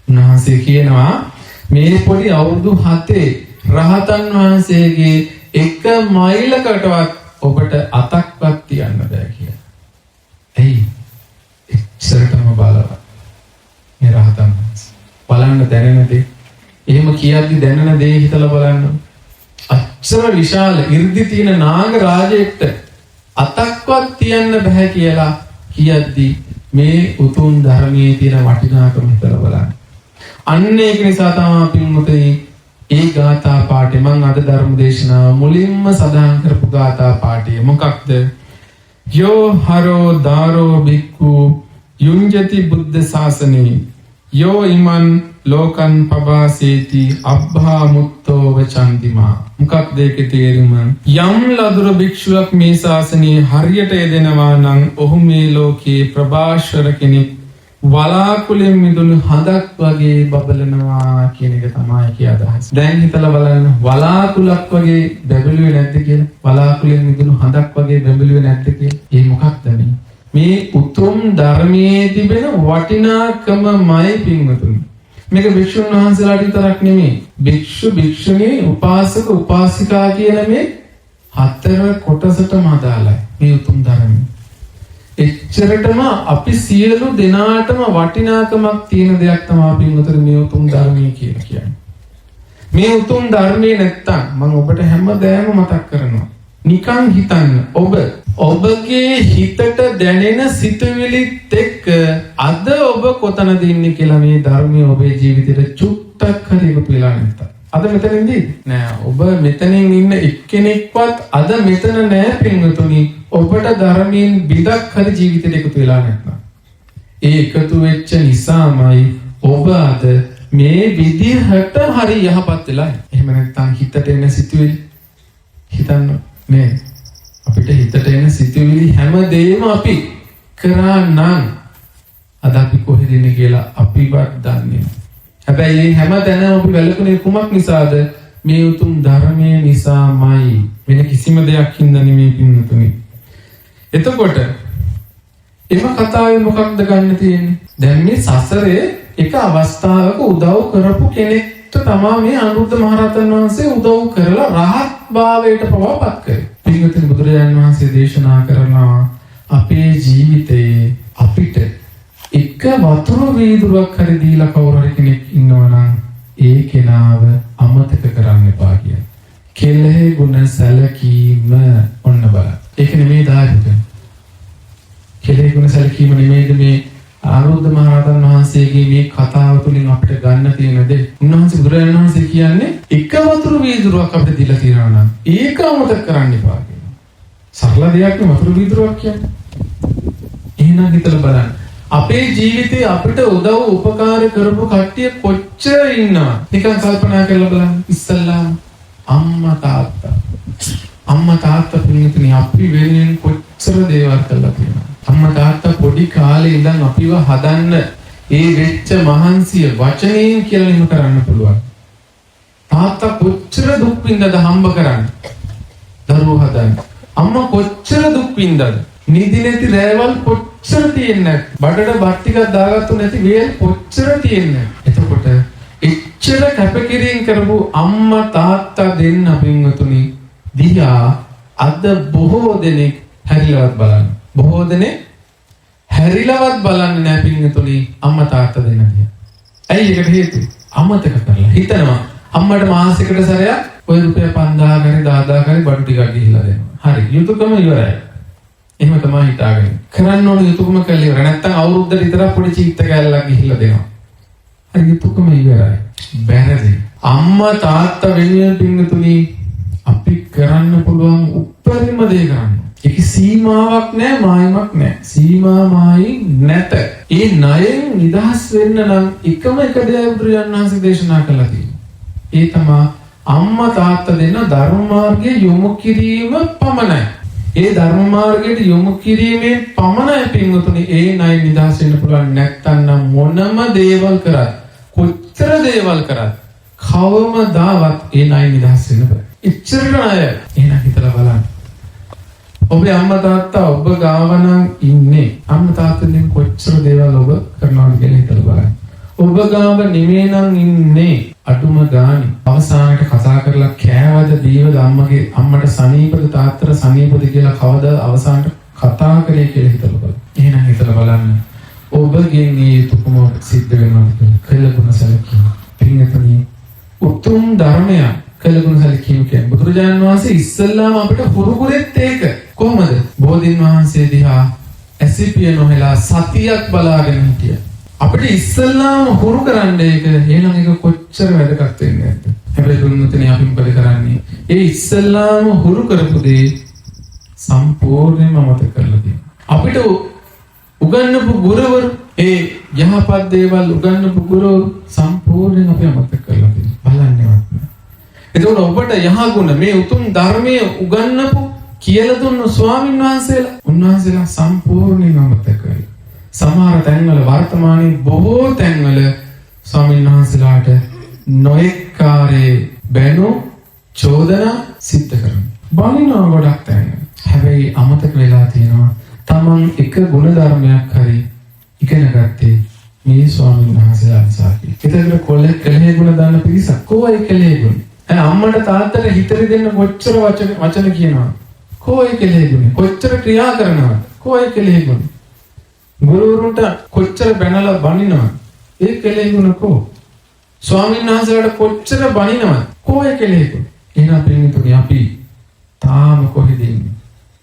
උන්වහන්සේ කියනවා මේ පොඩි අවුරුදු 7 රහතන් වහන්සේගේ එක මයිලකටවත් ඔබට අතක්වත් තියන්න බෑ කියලා. එයි එච්චරටම බලවත්. මේ රහතන් වහන්සේ බලන්න දැනෙන දේ. එහෙම කියද්දි දැනෙන දේ හිතලා බලන්න. අච්චර විශාල 이르දි තියෙන නාග රාජයෙක්ට අතක්වත් තියන්න බෑ කියලා කියද්දි මේ උතුම් ධර්මයේ තියෙන වටිනාකම හිතලා බලන්න. අන්න ඒක නිසා තමයි පින්මුතේ ඒ ගාථා පාඨය මම අද ධර්ම දේශනාව මුලින්ම සඳහන් කරපු ගාථා පාඨය මොකක්ද? යෝ හරෝ දාරෝ බික්ඛු යුඤ්ජති බුද්ධ ශාසනේ යෝ ඉමන් ලෝකං පබාසේති අබ්භා මුත්තෝ වචන්තිමා. මොකක්ද ඒකේ තේරුම? යම් ලදුර භික්ෂුවක් මේ ශාසනයේ හරියට යෙදෙනවා නම් ඔහු මේ ලෝකේ ප්‍රභාෂර කෙනෙක් වලාකුලෙන් මිදුණු හඳක් වගේ බබලනවා කියන එක තමයි කිය අදහස. දැන් හිතලා බලන්න වලාකුලක් වගේ බබළුවේ නැද්ද කියලා? වලාකුලෙන් මිදුණු හඳක් වගේ බබළුවේ නැද්ද කියලා? ඒ මොකක්ද මේ? මේ උතුම් ධර්මයේ තිබෙන වටිනාකමයි පින්වතුනි. මේක භික්ෂුන් වහන්සේලාට විතරක් නෙමෙයි. භික්ෂු භික්ෂුණී උපාසක උපාසිකා කියන මේ 4 කොටසටම අදාළයි මේ උතුම් ධර්මය. එච්චරටම අපි සියලු දෙනාටම වටිනාකමක් තියෙන දෙයක් තමයි පින්වතුනි මේ උතුම් ධර්මයේ කියලා කියන්නේ. මේ උතුම් ධර්මයේ නැත්තම් මම ඔබට හැමදාම මතක් කරනවා. නිකන් හිතන්න ඔබගේ හිතට දැනෙන සිතුවිලිත් එක්ක අද ඔබ කොතනද ඉන්නේ කියලා මේ ධර්මයේ ඔබේ ජීවිතේට චුට්ටක් හරි එකතු වෙලා නැත්තම්. අද මෙතන ඉඳී නෑ. ඔබ මෙතනින් ඉන්න එක්කෙනෙක්වත් අද මෙතන නෑ පින්වතුනි. ඔබට ධර්මයෙන් බිදක් හරි ජීවිතේට එකතු වෙලා නැත්නම්. ඒ එකතු වෙච්ච නිසාමයි ඔබ අද මේ විදිහට හරි යහපත් වෙලා. එහෙම නැත්නම් හිතට එන සිතුවිලි හිතන්න නේ. අපිට හිතට එන සිතුවිලි හැමදේම අපි කරා නම් අද අපි කොහෙද ඉන්නේ කියලා අපිවත් දන්නේ නැහැ. හැබැයි මේ හැමතැනම අපි වැළකුනේ කුමක් නිසාද? මේ උතුම් ධර්මයේ නිසාමයි. වෙන කිසිම දෙයක් හින්දා නෙමෙයි පින්නතුනි. එතකොට එම කතාවේ මොකක්ද ගන්න තියෙන්නේ? දැන් මේ සසරේ එක අවස්ථාවක උදව් කරපු කෙනෙක්ට තමයි මේ අනුරුද්ධ මහරහතන් වහන්සේ උදව් කරලා රහත් භාවයට පවාපත් කරේ. පිළිගතින් බුදුරජාණන් වහන්සේ දේශනා කරනවා අපේ ජීවිතේ අපිට එක වතුර වීදුරුවක් හරි දීලා කවුරු හරි කෙනෙක් ඉන්නවා නම් ඒ කෙනාව අමතක කරන්න එපා කියලා. කෙලෙහි ගුණ සැලකීම ඔන්න බලන්න. ඒක නෙමෙයි දායක. කෙලෙහි ගුණ සැලකීම නෙමෙයිද මේ අනුරුද්ධ මහරහතන් වහන්සේගේ මේ කතාව තුළින් අපිට ගන්න තියෙන දේ. උන්වහන්සේ බුදුරජාණන් වහන්සේ කියන්නේ එක වතුර වීදුරුවක් අපිට දීලා තියෙනවා නම් ඒක අමතක කරන්න එපා කියලා. සරල දෙයක් නේ වතුර වීදුරුවක් කියන්නේ. එහෙනම් හිතලා බලන්න. අපේ ජීවිතේ අපිට උදව් උපකාර කරපු කට්ටිය කොච්චර ඉන්නවා. නිකන් කල්පනා කරලා බලන්න. ඉස්සල්ලාම අම්මා තාත්තා පිළිතුරු අපි වෙනුවෙන් කොච්චර දේවල් කළා තියෙනවා. අම්මා තාත්තා පොඩි කාලේ ඉඳන් අපිව හදන්න ඒ වෙච්ච මහන්සිය වචනයෙන් කියලා නිම කරන්න පුළුවන්. තාත්තා කොච්චර දුක් විඳද හම්බ කරන්න. දරුවෝ හදන්න. අම්මා කොච්චර දුක් විඳද. නිදි නැති රැවල් කොච්චර තියෙන්නේ. බඩට බත් ටිකක් දාගත්තු නැති වේල් කොච්චර තියෙන්නේ. එතකොට එච්චර කැපකිරීම කරපු අම්මා තාත්තා දෙන්න පින්වතුනි දිහා අද බොහෝ දෙනෙක් හැරිලවත් බලන්න. බොහෝ දෙනෙක් හැරිලවත් බලන්නේ නැහැ පින්වතුනි අම්මා තාත්තා දෙන්න දිහා. ඇයි ඒකට හේතුව? අමතක කරලා හිතනවා අම්මට මාසෙකට සැරයක් ඔය රුපියල් 5000 කරේ 10000 කරේ බඩු ටිකක් ගිහිල්ලා දෙනවා. හරි යුතුයකම ඉවරයි. එහෙම තමයි හිතාගෙන. කරන්න ඕන යුතුයකම කළා ඉවර. නැත්තම් අවුරුද්දට විතරක් පොඩි චීත්ත කැලලක් ගිහිල්ලා දෙනවා. හරි යුතුයකම ඉවරයි. බැරදි. අම්මා තාත්තා වෙනුවෙන් පින්වතුනි අපි කරන්න පුළුවන් උපරිම දේ කරන්න. ඒක සීමාවක් නැහැ, මායමක් නැහැ. සීමා මායින් නැත. ඒ ණයෙන් නිදහස් වෙන්න නම් එකම එක දෙයක් බුදුරජාණන් වහන්සේ දේශනා කළා තියෙනවා. ඒ තමයි අම්මා තාත්තා දෙන්න ධර්ම මාර්ගයේ යොමු කිරීම පමණයි. ඒ ධර්ම මාර්ගයට යොමු කිරීමේ පමණයි පින්වතුනි ඒ ණය නිදහස් වෙන්න පුළුවන්. නැත්තම් මොනම දේවල් කරත් කොච්චර දේවල් කරත් කවමදාවත් ඒ ණය නිදහස් වෙන්න බෑ. ඉච්ඡර ණය එහෙනම් හිතලා බලන්න. ඔබේ අම්මා තාත්තා ඔබ ගාව නම් ඉන්නේ. අම්මා තාත්තගෙන් කොච්චර දේවල් ඔබ කරනවද කියලා හිතලා බලන්න. ඔබ ගාව නෙමෙයි නම් ඉන්නේ අඩුම ගානේ. අවසානට කතා කරලා කෑවද දීවද අම්මට සනීපද තාත්තට සනීපද කියලා කවදා අවසානට කතා කරේ කියලා හිතලා බලන්න. එහෙනම් හිතලා බලන්න. ඔබගෙන් මේ යුතුයකම සිද්ධ වෙනවද කියලා කළගුණ සැලකීම. පින්වතුනි උතුම් ධර්මය කළගුණ සැලකීම කියන්නේ බුදුරජාණන් වහන්සේ ඉස්සල්ලාම අපිට හුරු කරෙත් ඒක. කොහොමද? බෝධින් වහන්සේ දිහා ඇසිපිය නොහෙලා සතියක් බලාගෙන හිටියා. අපිට ඉස්සල්ලාම හුරු කරන්න ඒක එහෙනම් ඒක කොච්චර වැදගත් වෙන්නේ නැද්ද? හැබැයි දුන්නතනේ අපි මොකද කරන්නේ? ඒ ඉස්සල්ලාම හුරු කරපු දේ සම්පූර්ණයෙන්ම අමතක කරලා තියෙනවා. අපිට උගන්වපු ගුරුවරු ඒ යහපත් දේවල් උගන්වපු ගුරුවරු සම්පූර්ණයෙන් අපි අමතක කරලා තියෙනවා. බලන්නේවත් නෑ. එතකොට ඔබට යහගුණ මේ උතුම් ධර්මයේ උගන්වපු කියලා දුන්න ස්වාමීන් වහන්සේලා උන්වහන්සේලා සම්පූර්ණයෙන්ම අමතක කරලා සමහර තැන්වල වර්තමානයේ බොහෝ තැන්වල ස්වාමීන් වහන්සේලාට නොඑකාරේ බැනු චෝදනා සිද්ධ කරනවා. බණිනවා ගොඩක් තැන්. හැබැයි අමතක වෙලා තියෙනවා තමන් එක ගුණ ධර්මයක් හරි ඉගෙන ගත්තේ මේ ස්වාමීන් වහන්සේලා නිසා. ඒතර කලේ ගුණ දාන්න පිරිසක් කොහොයි කලේ ගුණ. අම්මට තාත්තට හිතරි දෙන්න කොච්චර වචන කියනවා. කොහොයි කලේ ගුණ. කොච්චර ක්‍රියා කරනවද. කොහොයි කලේ ගුණ. ගුරුවරුන්ට කොච්චර බැනලා බනිනවද? ඒ කෙලෙහි ගුණ කෝ? ස්වාමීන් වහන්සේලාට කොච්චර බනිනවද? කෝ ඒ කෙලෙහි ගුණ? එහෙනම් පින්තුනි අපි තාම කොහෙද ඉන්නේ?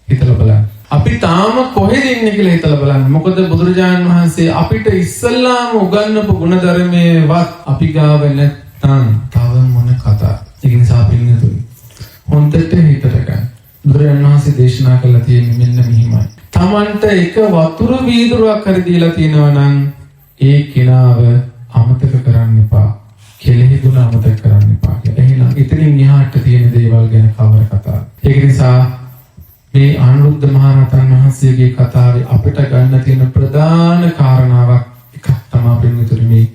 හිතලා බලන්න. අපි තාම කොහෙද ඉන්නේ කියලා හිතලා බලන්න. මොකද බුදුරජාණන් වහන්සේ අපිට ඉස්සල්ලාම උගන්වපු ගුණධර්මයේවත් අපි ගාව නැත්නම් තව මොන කතා. ඒ නිසා පින්තුනි හොන්දට හිතට ගන්න. බුදුරජාණන් වහන්සේ දේශනා කළා තියෙන්නේ මෙන්න මෙහිමයි. තමන්ට එක වතුර වීදුරුවක් හරි දීලා තියෙනවා නම් ඒ කෙනාව අමතක කරන්න එපා. කෙලෙහි ගුණ අමතක කරන්න එපා කියලා. එහෙනම් ඉතින් එහාට තියෙන දේවල් ගැන කවර කතාව. ඒක නිසා මේ අනුරුද්ධ මහරහතන් වහන්සේගේ කතාවේ අපිට ගන්න තියෙන ප්‍රධාන කාරණාවක් එකක් තමයි පින්විතුනි මේ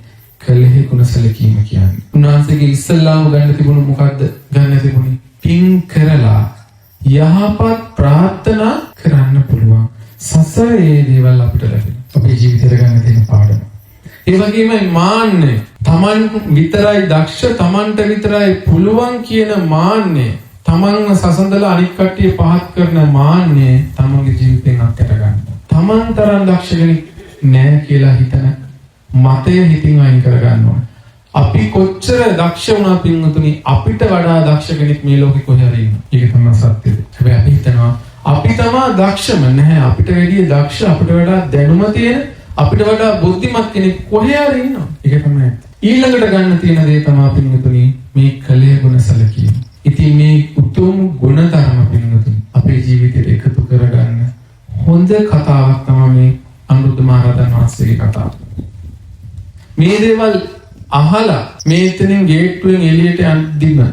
කෙලෙහි ගුණ සැලකීම කියන්නේ. උන්වහන්සේගේ ඉස්සල්ලාම ගන්න තිබුණු මොකද්ද? ගන්න තිබුණේ පින් කරලා යහපත් ප්‍රාර්ථනා කරන්න පුළුවන්. සසරේ දේවල් අපිට ලැබෙනවා. අපේ ජීවිතේට ගන්න තියෙන පාඩම. ඒ වගේම මාන්නේ තමන් විතරයි දක්ෂ තමන්ට විතරයි පුළුවන් කියන මාන්නේ තමන්ව සසඳලා අනිත් කට්ටිය පහත් කරන මාන්නේ තමන්ගේ ජීවිතෙන් අත්හැර ගන්න. තමන් තරම් දක්ෂ කෙනෙක් නෑ කියලා හිතන මතය හිතින් අයින් කර ගන්න ඕනේ. අපි කොච්චර දක්ෂ වුණා පින්වතුනි අපිට වඩා දක්ෂ කෙනෙක් මේ ලෝකේ කොහේ හරි ඉන්නවා. ඒක තමයි සත්‍යද. හැබැයි අපි හිතනවා අපි තමයි දක්ෂම නැහැ. අපිට වැඩිය දක්ෂ අපිට වඩා දැනුම තියෙන අපිට වඩා බුද්ධිමත් කෙනෙක් කොහේ හරි ඉන්නවා. ඒක තමයි. ඊළඟට ගන්න තියෙන දේ තමයි පින්වතුනි මේ කලයේ ගුණ සැලකීම. ඉතින් මේ උතුම් ගුණ ධර්ම පින්වතුනි අපේ ජීවිතයට එකතු කරගන්න හොඳ කතාවක් තමයි මේ අනුරුද්ධ මහරහතන් වහන්සේගේ කතාව. මේ දේවල් අහලා මේ එතනින් ගේට්ටුවෙන් එළියට යද්දිම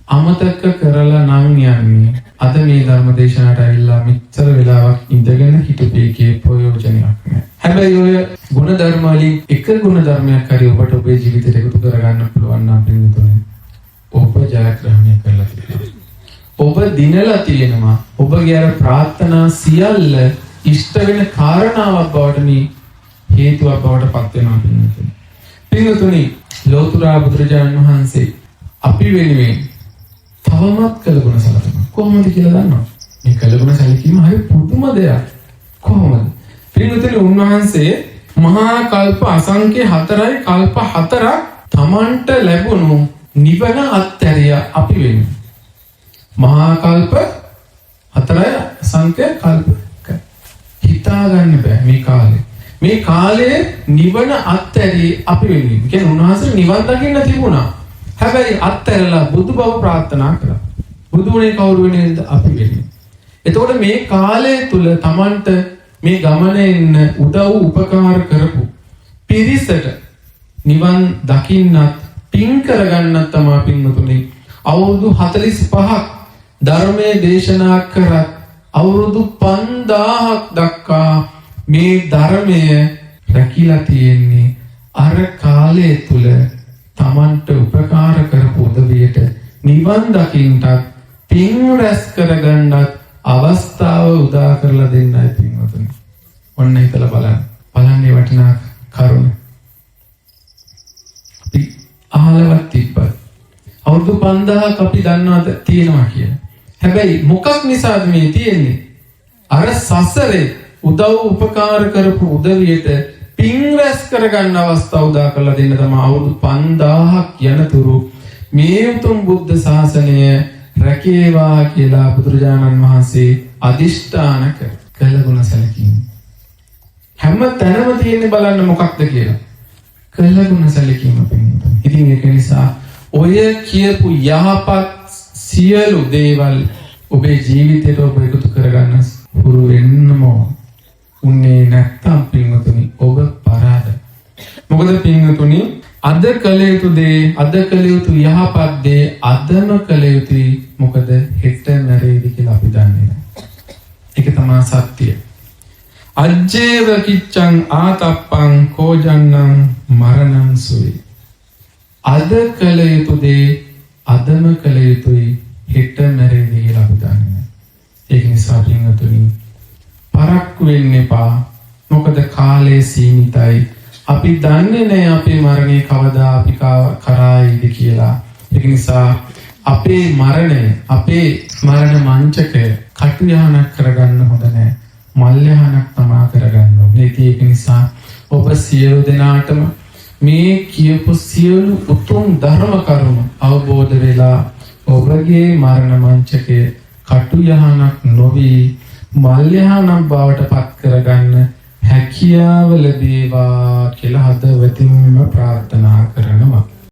අමතක කරලා නම් යන්නේ අද මේ ධර්ම දේශනාවට ඇවිල්ලා මෙච්චර වෙලාවක් ඉඳගෙන හිටපේකේ ප්‍රයෝජනයක් නැහැ. හැබැයි ඔය ගුණ ධර්ම වලින් එක ගුණ ධර්මයක් හරි ඔබට ඔබේ ජීවිතයට එකතු කරගන්න පුළුවන් නම් පින්තුනේ ඔබ ජයග්‍රහණය කරලා තියෙනවා. ඔබ දිනලා තියෙනවා. ඔබගේ අර ප්‍රාර්ථනා සියල්ල ඉෂ්ට වෙන කාරණාවක් බවට මේ හේතුවක් බවට පත් වෙනවා පින්තුනේ. පින්තුනේ ලෝතුරා බුදුරජාණන් වහන්සේ අපි වෙනුවෙන් තවමත් කළගුණ සැලකනවා. කොහොමද කියලා දන්නවද? මේ කළගුණ සැලකීම හරි පුදුම දෙයක්. කොහොමද? පින්වතුනි උන්වහන්සේ මහා කල්ප අසංඛ්‍ය 4යි කල්ප 4ක් තමන්ට ලැබුණු නිවන අත්හැරිය අපි වෙනුවෙන්. මහා කල්ප 4යි අසංඛ්‍ය කල්ප. හිතා ගන්න බෑ මේ කාලේ. මේ කාලේ නිවන අත්හැරි අපි වෙනුවෙන්. කියන්නේ උන්වහන්සේ නිවන් දකින්න තිබුණා. හැබැයි අත්හැරලා බුදු බව ප්‍රාර්ථනා කරා. බුදුනේ කවුරු වෙන්නේද? අපි වෙන්නේ. එතකොට මේ කාලය තුල Tamanට මේ ගමනේ ඉන්න උදව් උපකාර කරපු පිරිසට නිවන් දකින්නත් පින් කරගන්නත් තමයි පින්වතුනි අවුරුදු 45ක් ධර්මයේ දේශනා කරත් අවුරුදු 5000ක් දක්වා මේ ධර්මය රැකිලා තියෙන්නේ අර කාලය තුල තමන්ට උපකාර කරපු උදවියට නිවන් දකින්නත් පින් රැස් කරගන්නත් අවස්ථාව උදා කරලා දෙන්නයි පින්වතුනි. ඔන්න හිතලා බලන්න. බලන්නේ වටිනා කරුණ. අපි අහලවත් තිබ්බත් අවුරුදු 5000ක් අපි දන්නවද තියෙනවා කියලා. හැබැයි මොකක් නිසාද මේ තියෙන්නේ? අර සසරේ උදව් උපකාර කරපු උදවියට පින් රැස් කරගන්න අවස්ථාව උදා කරලා දෙන්න තමයි අවුරුදු 5000ක් යනතුරු මේ උතුම් බුද්ධ ශාසනය රැකේවා කියලා බුදුරජාණන් වහන්සේ අදිෂ්ඨාන කළගුණ සැලකීම. හැම තැනම තියෙන්නේ බලන්න මොකක්ද කියලා. කළගුණ සැලකීම පින්වතුනි. ඉතින් ඒක නිසා ඔය කියපු යහපත් සියලු දේවල් ඔබේ ජීවිතයට ඔබ එකතු කරගන්න පුරු වෙන්නම උන්නේ නැත්තම් පින්වතුනි ඔබ පරාද. මොකද පින්වතුනි අද කළ යුතු දේ අද කළ යුතු යහපත් දේ අදම කළ යුතුයි. මොකද හෙට නැරෙයිද කියලා අපි දන්නේ නැහැ. ඒක තමයි සත්‍යය. අජ්ජේව කිච්ඡං ආතප්පං කෝජන්නං මරණං සුයි. අද කළ යුතු දේ අදම කළ යුතුයි. හෙට නැරෙයිද කියලා අපි දන්නේ නැහැ. ඒක නිසා පින්වතුනි පරක්කු වෙන්න එපා. මොකද කාලය සීමිතයි. අපි දන්නේ නැහැ අපේ මරණය කවදා අපි කරායිද කියලා. ඒක නිසා අපේ මරණය අපේ මරණ මංචකය කටු යහනක් කරගන්න හොඳ නැහැ. මල් යහනක් තමා කරගන්න ඕනේ. ඒක නිසා ඔබ සියලු දෙනාටම මේ කියපු සියලු උතුම් ධර්ම කරුණු අවබෝධ වෙලා ඔබගේ මරණ මංචකය කටු යහනක් නොවි මල් යහනක් බවට පත් කරගන්න හැකියාව ලැබේවා කියලා හදවතින්ම ප්‍රාර්ථනා කරනවා.